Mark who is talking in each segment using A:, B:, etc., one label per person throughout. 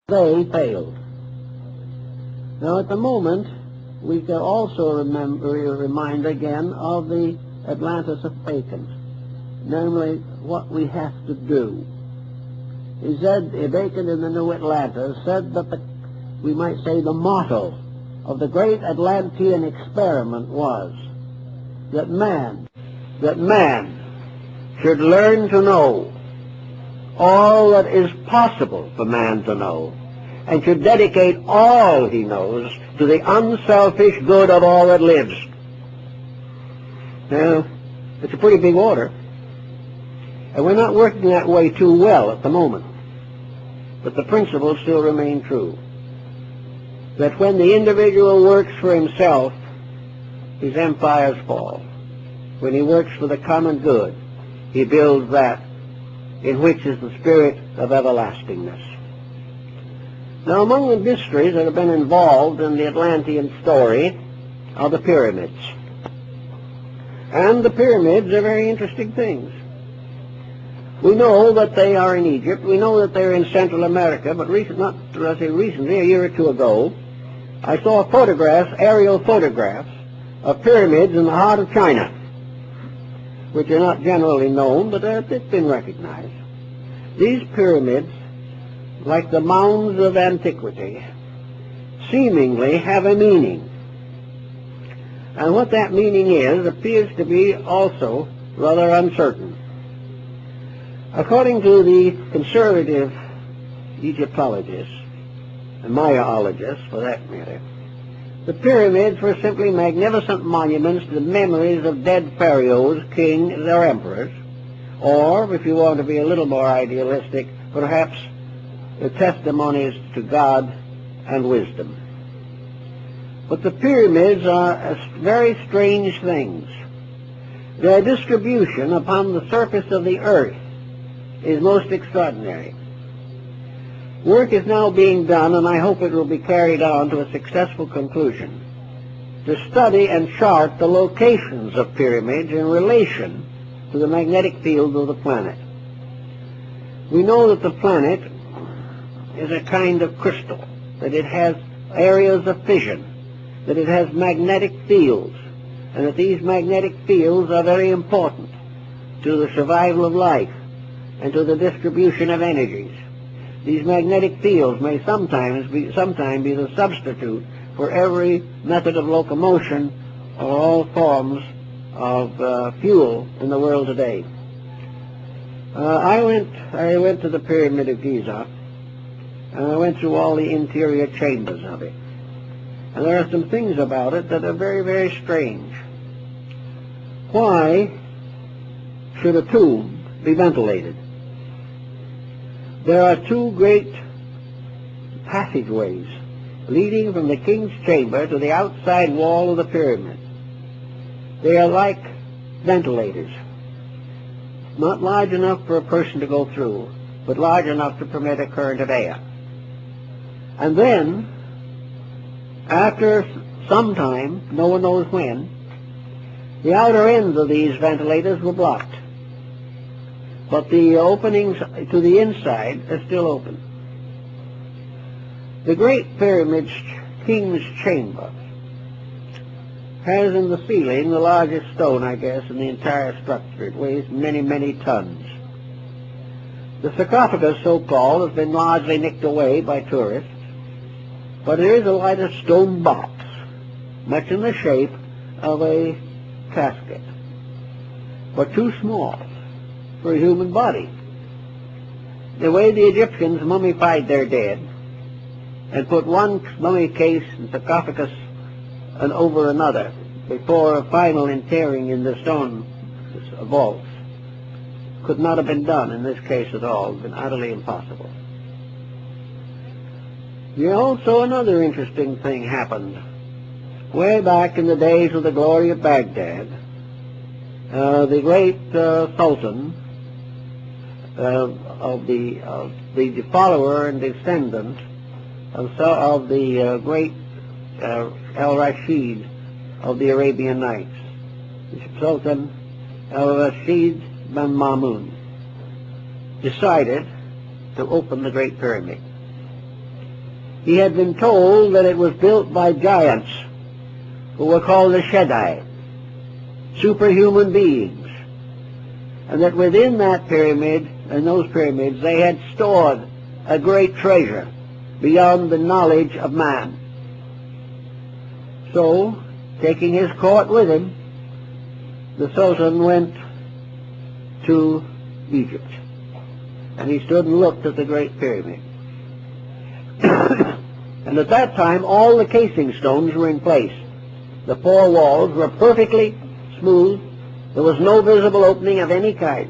A: they failed. Now at the moment, we can also remind again of the Atlantis of Bacon, namely what we have to do. He said, Bacon in the New Atlantis said that we might say the motto of the great Atlantean experiment was that man should learn to know all that is possible for man to know, and should dedicate all he knows to the unselfish good of all that lives. Now, it's a pretty big order, and we're not working that way too well at the moment, but the principles still remain true. That when the individual works for himself, his empires fall. When he works for the common good, he builds that in which is the spirit of everlastingness. Now, among the mysteries that have been involved in the Atlantean story are the pyramids. And the pyramids are very interesting things. We know that they are in Egypt. We know that they're in Central America, but recently, a year or two ago, I saw aerial photographs of pyramids in the heart of China, which are not generally known, but it's been recognized. These pyramids, like the mounds of antiquity, seemingly have a meaning. And what that meaning is appears to be also rather uncertain. According to the conservative Egyptologists, and Mayaologists for that matter, the pyramids were simply magnificent monuments to the memories of dead pharaohs, kings, or emperors, or, if you want to be a little more idealistic, perhaps the testimonies to God and wisdom. But the pyramids are very strange things. Their distribution upon the surface of the earth is most extraordinary. Work is now being done, and I hope it will be carried on to a successful conclusion, to study and chart the locations of pyramids in relation to the magnetic field of the planet. We know that the planet is a kind of crystal, that it has areas of fission, that it has magnetic fields, and that these magnetic fields are very important to the survival of life and to the distribution of energies. These magnetic fields may sometime be the substitute for every method of locomotion or all forms of fuel in the world today. I went to the Pyramid of Giza, and I went through all the interior chambers of it. And there are some things about it that are very, very strange. Why should a tomb be ventilated? There are two great passageways leading from the king's chamber to the outside wall of the pyramid. They are like ventilators, not large enough for a person to go through, but large enough to permit a current of air. And then, after some time, no one knows when, the outer ends of these ventilators were blocked, but the openings to the inside are still open. The Great Pyramid's King's Chamber has in the ceiling the largest stone, I guess, in the entire structure. It weighs many, many tons. The sarcophagus, so-called, has been largely nicked away by tourists, but there is a lighter stone box, much in the shape of a casket, but too small for a human body. The way the Egyptians mummified their dead and put one mummy case and sarcophagus and over another before a final interring in the stone vaults could not have been done in this case at all. It would have been utterly impossible. Also, another interesting thing happened. Way back in the days of the glory of Baghdad, the great Sultan of the follower and descendant of the great Al-Rashid of the Arabian Nights, Sultan Al-Rashid bin Mamun, decided to open the Great Pyramid. he had been told that it was built by giants who were called the Shaddai, superhuman beings, and that within that pyramid, and those pyramids, they had stored a great treasure beyond the knowledge of man. So, taking his court with him, the Sultan went to Egypt, and he stood and looked at the Great Pyramid. And at that time, all the casing stones were in place. The four walls were perfectly smooth. There was no visible opening of any kind.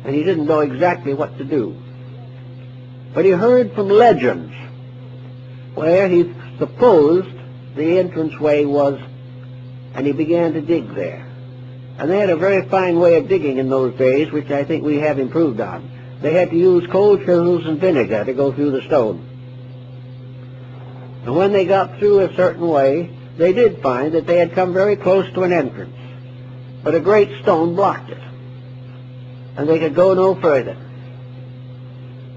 A: And he didn't know exactly what to do. But he heard from legends where he supposed the entranceway was, and he began to dig there. And they had a very fine way of digging in those days, which I think we have improved on. They had to use cold chisels and vinegar to go through the stone. And when they got through a certain way, they did find that they had come very close to an entrance. But a great stone blocked it, and they could go no further.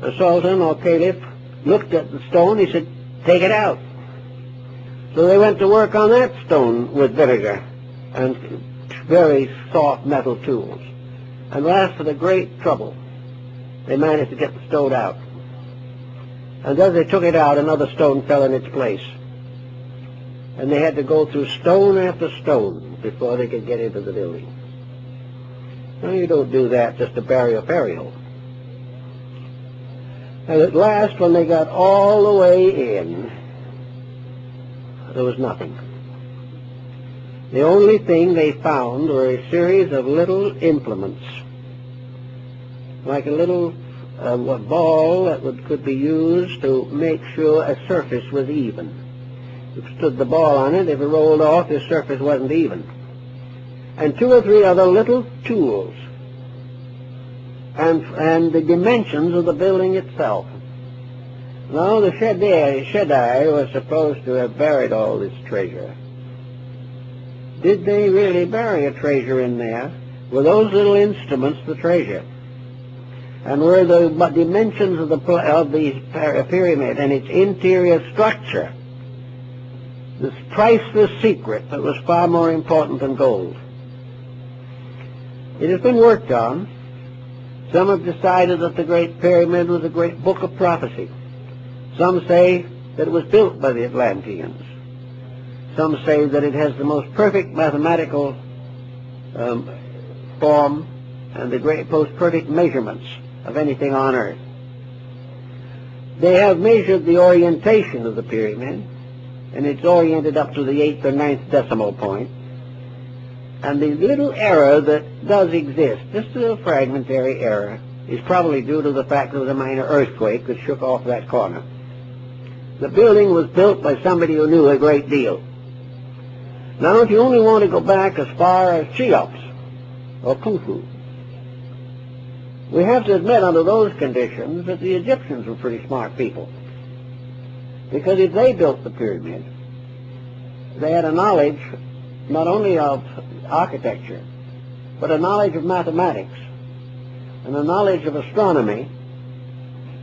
A: The Sultan or Caliph looked at the stone. He said, "Take it out." So they went to work on that stone with vinegar and very soft metal tools. And last, with a great trouble, they managed to get the stone out. And as they took it out, another stone fell in its place. And they had to go through stone after stone before they could get into the building. Now, you don't do that just to bury a burial. And at last, when they got all the way in, there was nothing. The only thing they found were a series of little implements, like a little ball that could be used to make sure a surface was even. If you stood the ball on it, if it rolled off, the surface wasn't even. And two or three other little tools, and the dimensions of the building itself. Now, the Shaddai was supposed to have buried all this treasure. Did they really bury a treasure in there? Were those little instruments the treasure? And were the dimensions of the pyramid and its interior structure this priceless secret that was far more important than gold? It has been worked on. Some have decided that the Great Pyramid was a great book of prophecy. Some say that it was built by the Atlanteans. Some say that it has the most perfect mathematical form and the most perfect measurements of anything on earth. They have measured the orientation of the pyramid, and it's oriented up to the 8th or 9th decimal point. And the little error that does exist, just a little fragmentary error, is probably due to the fact there was a minor earthquake that shook off that corner. The building was built by somebody who knew a great deal. Now, if you only want to go back as far as Cheops or Khufu, we have to admit under those conditions that the Egyptians were pretty smart people. Because if they built the pyramid, they had a knowledge not only of architecture, but a knowledge of mathematics, and a knowledge of astronomy,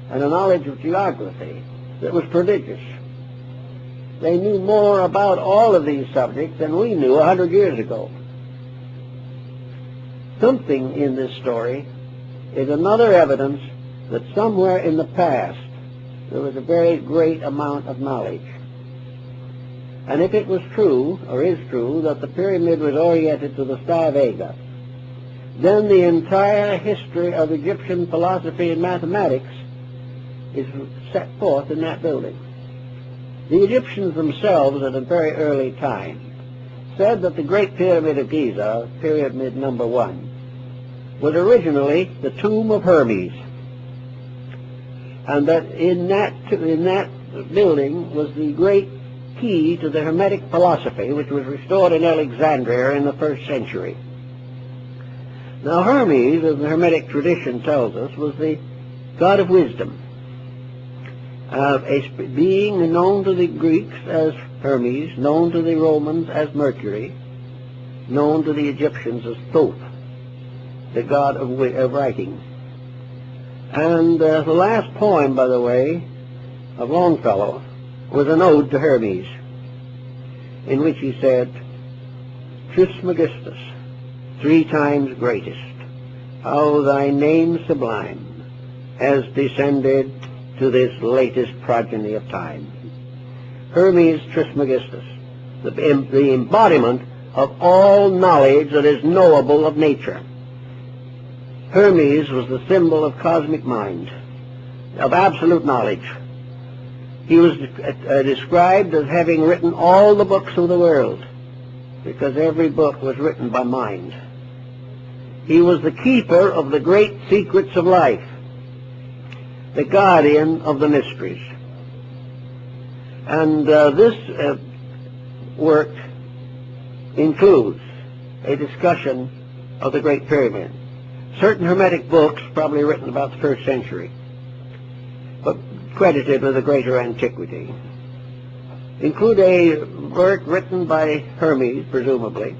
A: and a knowledge of geography that was prodigious. They knew more about all of these subjects than we knew 100 years ago. Something in this story is another evidence that somewhere in the past there was a very great amount of knowledge. And if it was true, or is true, that the pyramid was oriented to the star Vega, then the entire history of Egyptian philosophy and mathematics is set forth in that building. The Egyptians themselves at a very early time said that the Great Pyramid of Giza, Pyramid number 1, was originally the tomb of Hermes, and that in that building was the great key to the Hermetic philosophy, which was restored in Alexandria in the 1st century. Now, Hermes, as the Hermetic tradition tells us, was the god of wisdom, a being known to the Greeks as Hermes, known to the Romans as Mercury, known to the Egyptians as Thoth, the god of writing. And the last poem, by the way, of Longfellow was an ode to Hermes, in which he said, Trismegistus, 3 times greatest, how thy name sublime has descended to this latest progeny of time. Hermes Trismegistus, the embodiment of all knowledge that is knowable of nature. Hermes was the symbol of cosmic mind, of absolute knowledge. He was described as having written all the books of the world, because every book was written by mind. He was the keeper of the great secrets of life, the guardian of the mysteries. And this work includes a discussion of the Great Pyramid. Certain Hermetic books, probably written about the 1st century, but credited with a greater antiquity, include a work written by Hermes, presumably,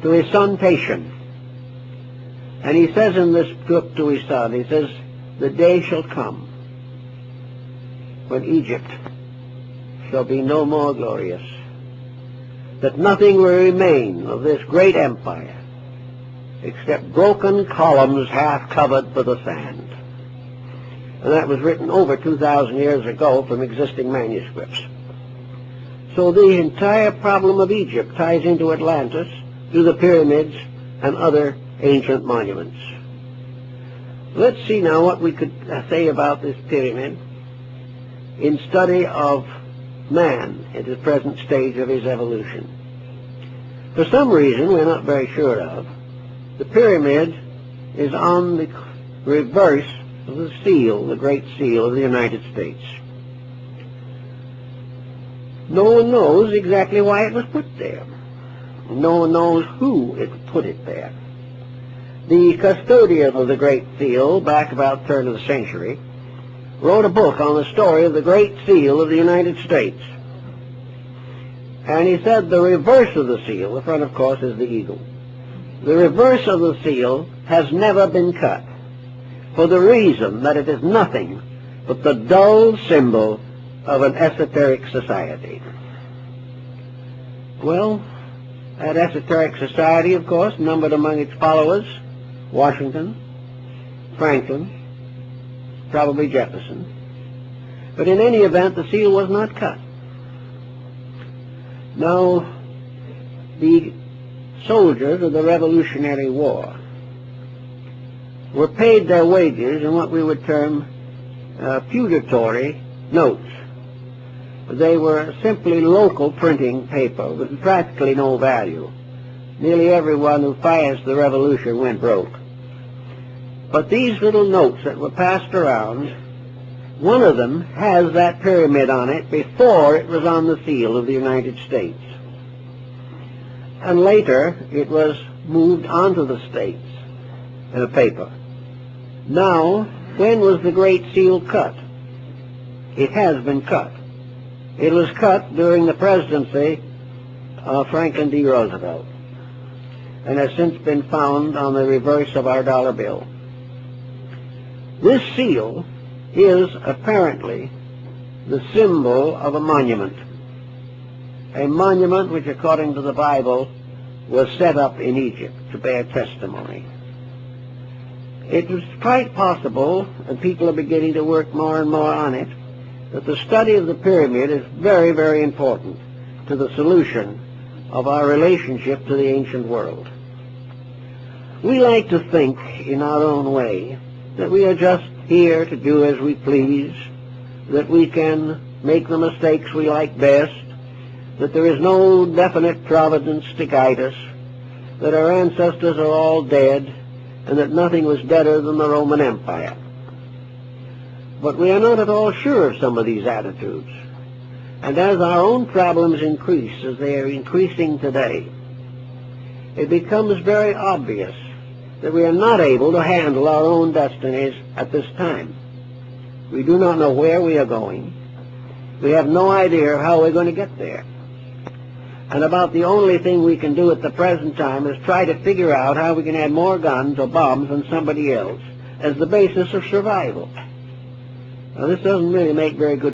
A: to his son Tatian. And he says in this book to his son, he says, the day shall come when Egypt shall be no more glorious, that nothing will remain of this great empire except broken columns half covered with the sand. And that was written over 2,000 years ago from existing manuscripts. So the entire problem of Egypt ties into Atlantis, to the pyramids, and other ancient monuments. Let's see now what we could say about this pyramid in study of man at the present stage of his evolution. For some reason we're not very sure of, the pyramid is on the reverse of the seal, the Great Seal of the United States. No one knows exactly why it was put there. No one knows who put it there. The custodian of the Great Seal, back about the turn of the century, wrote a book on the story of the Great Seal of the United States. And he said the reverse of the seal, the front of course is the eagle, the reverse of the seal has never been cut, for the reason that it is nothing but the dull symbol of an esoteric society. Well, that esoteric society, of course, numbered among its followers Washington, Franklin, probably Jefferson. But in any event, the seal was not cut. Now, the soldiers of the Revolutionary War were paid their wages in what we would term feudatory notes. They were simply local printing paper with practically no value. Nearly everyone who financed the revolution went broke. But these little notes that were passed around, one of them has that pyramid on it before it was on the seal of the United States. And later it was moved onto the states in a paper. Now, when was the Great Seal cut? It has been cut. It was cut during the presidency of Franklin D. Roosevelt, and has since been found on the reverse of our dollar bill. This seal is apparently the symbol of a monument which, according to the Bible, was set up in Egypt to bear testimony. It is quite possible, and people are beginning to work more and more on it, that the study of the pyramid is very, very important to the solution of our relationship to the ancient world. We like to think in our own way that we are just here to do as we please, that we can make the mistakes we like best, that there is no definite providence to guide us, that our ancestors are all dead, and that nothing was better than the Roman Empire. But we are not at all sure of some of these attitudes. And as our own problems increase, as they are increasing today, it becomes very obvious that we are not able to handle our own destinies at this time. We do not know where we are going. We have no idea how we're going to get there. And about the only thing we can do at the present time is try to figure out how we can add more guns or bombs than somebody else as the basis of survival. Now, this doesn't really make very good